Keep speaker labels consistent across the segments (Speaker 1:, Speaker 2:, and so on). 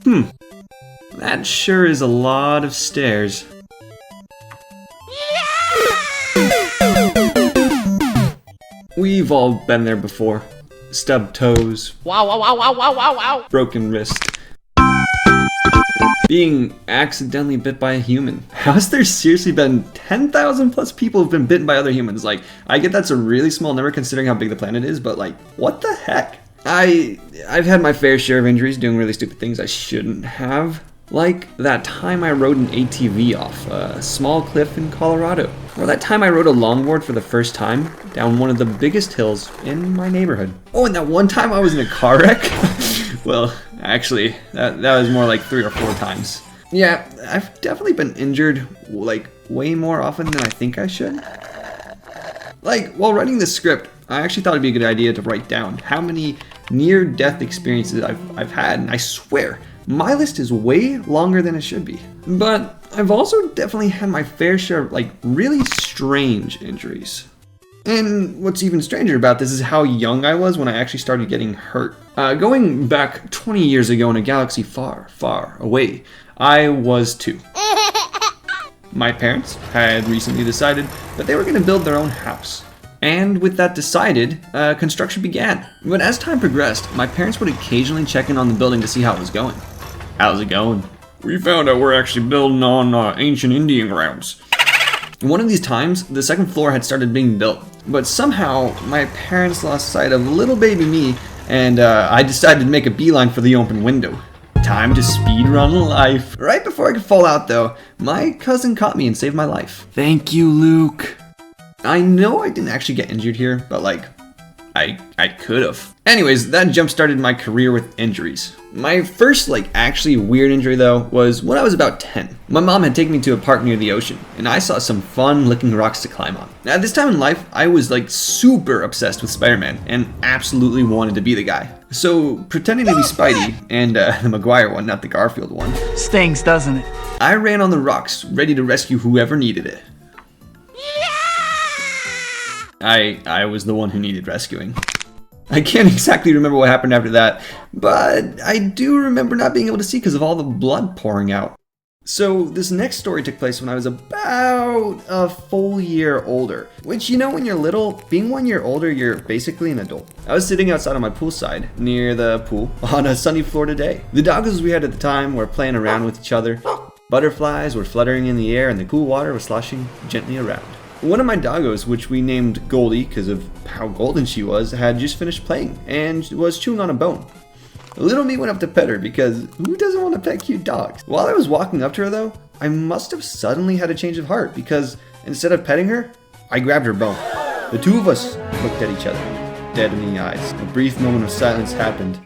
Speaker 1: That sure is a lot of stairs. We've all been there before. Stubbed toes.
Speaker 2: Wow, wow, wow, wow, wow, wow, wow.
Speaker 1: Broken wrist. Being accidentally bit by a human. How's there seriously been 10,000 plus people who've been bitten by other humans? Like, I get that's a really small number considering how big the planet is, but like, what the heck? I've had my fair share of injuries doing really stupid things I shouldn't have. Like that time I rode an ATV off a small cliff in Colorado. Or that time I rode a longboard for the first time down one of the biggest hills in my neighborhood. Oh, and that one time I was in a car wreck? Well, actually, that was more like 3 or 4 times. Yeah, I've definitely been injured like way more often than I think I should. Like, while writing this script, I actually thought it'd be a good idea to write down how many near-death experiences I've had, and I swear, my list is way longer than it should be. But I've also definitely had my fair share of like really strange injuries. And what's even stranger about this is how young I was when I actually started getting hurt. Going back 20 years ago in a galaxy far, far away, I was 2. My parents had recently decided that they were going to build their own house. And with that decided, construction began. But as time progressed, my parents would occasionally check in on the building to see how it was going. How's it going? We found out we're actually building on ancient Indian grounds. One of these times, the second floor had started being built, but somehow my parents lost sight of little baby me, and I decided to make a beeline for the open window. Time to speedrun life. Right before I could fall out though, my cousin caught me and saved my life. Thank you, Luke. I know I didn't actually get injured here, but like, I could have. Anyways, that jump started my career with injuries. My first like actually weird injury though was when I was about 10. My mom had taken me to a park near the ocean and I saw some fun looking rocks to climb on. Now, at this time in life, I was like super obsessed with Spider-Man and absolutely wanted to be the guy. So pretending to be Spidey and the Maguire one, not the Garfield one.
Speaker 3: Stings, doesn't it?
Speaker 1: I ran on the rocks ready to rescue whoever needed it. I was the one who needed rescuing. I can't exactly remember what happened after that, but I do remember not being able to see because of all the blood pouring out. So this next story took place when I was about a full year older, which, you know, when you're little, being 1 year older, you're basically an adult. I was sitting outside on my poolside near the pool on a sunny Florida day. The doggos we had at the time were playing around with each other. Butterflies were fluttering in the air and the cool water was sloshing gently around. One of my doggos, which we named Goldie because of how golden she was, had just finished playing and was chewing on a bone. Little me went up to pet her because who doesn't want to pet cute dogs? While I was walking up to her though, I must have suddenly had a change of heart because instead of petting her, I grabbed her bone. The two of us looked at each other, dead in the eyes. A brief moment of silence happened.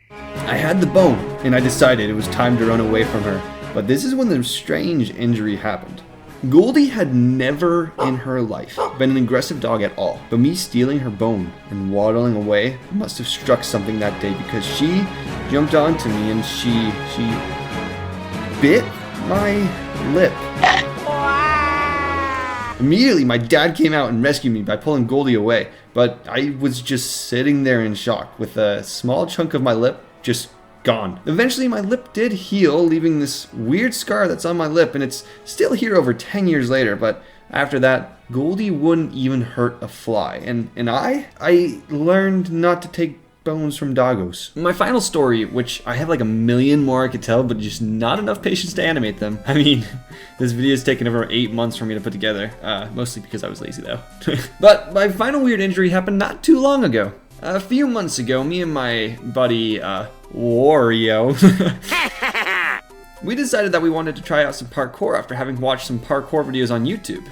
Speaker 1: I had the bone and I decided it was time to run away from her. But this is when the strange injury happened. Goldie had never in her life been an aggressive dog at all, but me stealing her bone and waddling away must have struck something that day because she jumped onto me and she bit my lip. Immediately, my dad came out and rescued me by pulling Goldie away, but I was just sitting there in shock with a small chunk of my lip just gone. Eventually my lip did heal, leaving this weird scar that's on my lip, and it's still here over 10 years later, but after that, Goldie wouldn't even hurt a fly, and I learned not to take bones from doggos. My final story, which I have like a million more I could tell, but just not enough patience to animate them. I mean, this video has taken over 8 months for me to put together, mostly because I was lazy though. But my final weird injury happened not too long ago. A few months ago, me and my buddy, Wario, we decided that we wanted to try out some parkour after having watched some parkour videos on YouTube.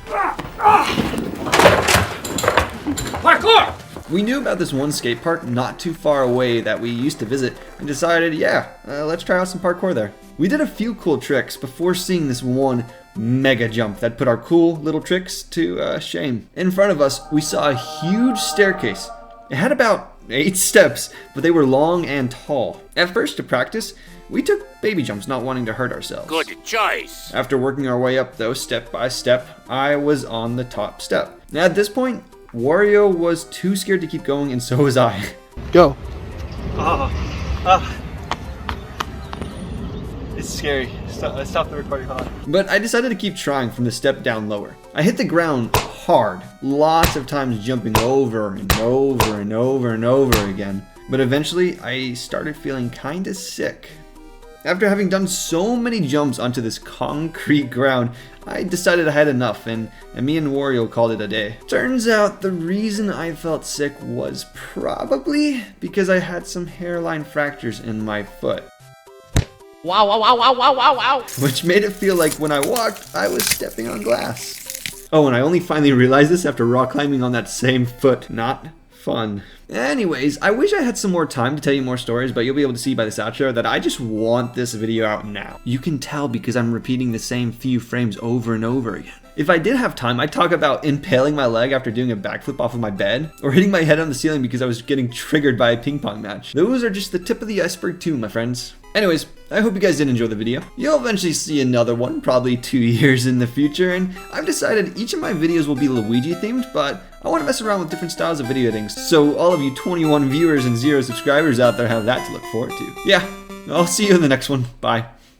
Speaker 2: Parkour!
Speaker 1: We knew about this one skate park not too far away that we used to visit and decided, let's try out some parkour there. We did a few cool tricks before seeing this one mega jump that put our cool little tricks to shame. In front of us, we saw a huge staircase. It had about 8 steps, but they were long and tall. At first, to practice, we took baby jumps, not wanting to hurt ourselves.
Speaker 2: Good choice.
Speaker 1: After working our way up, though, step by step, I was on the top step. Now, at this point, Wario was too scared to keep going, and so was I.
Speaker 3: Go.
Speaker 1: It's scary. Stop the recording, hold on. But I decided to keep trying from the step down lower. I hit the ground hard, lots of times jumping over and over and over and over again. But eventually, I started feeling kinda sick. After having done so many jumps onto this concrete ground, I decided I had enough, and me and Wario called it a day. Turns out the reason I felt sick was probably because I had some hairline fractures in my foot.
Speaker 2: Wow, wow, wow, wow, wow, wow, wow.
Speaker 1: Which made it feel like when I walked, I was stepping on glass. Oh, and I only finally realized this after rock climbing on that same foot. Not fun. Anyways, I wish I had some more time to tell you more stories, but you'll be able to see by this outro that I just want this video out now. You can tell because I'm repeating the same few frames over and over again. If I did have time, I'd talk about impaling my leg after doing a backflip off of my bed, or hitting my head on the ceiling because I was getting triggered by a ping pong match. Those are just the tip of the iceberg too, my friends. Anyways, I hope you guys did enjoy the video. You'll eventually see another one, probably 2 years in the future, and I've decided each of my videos will be Luigi themed, but I want to mess around with different styles of video editing, so all of you 21 viewers and 0 subscribers out there have that to look forward to. Yeah, I'll see you in the next one. Bye.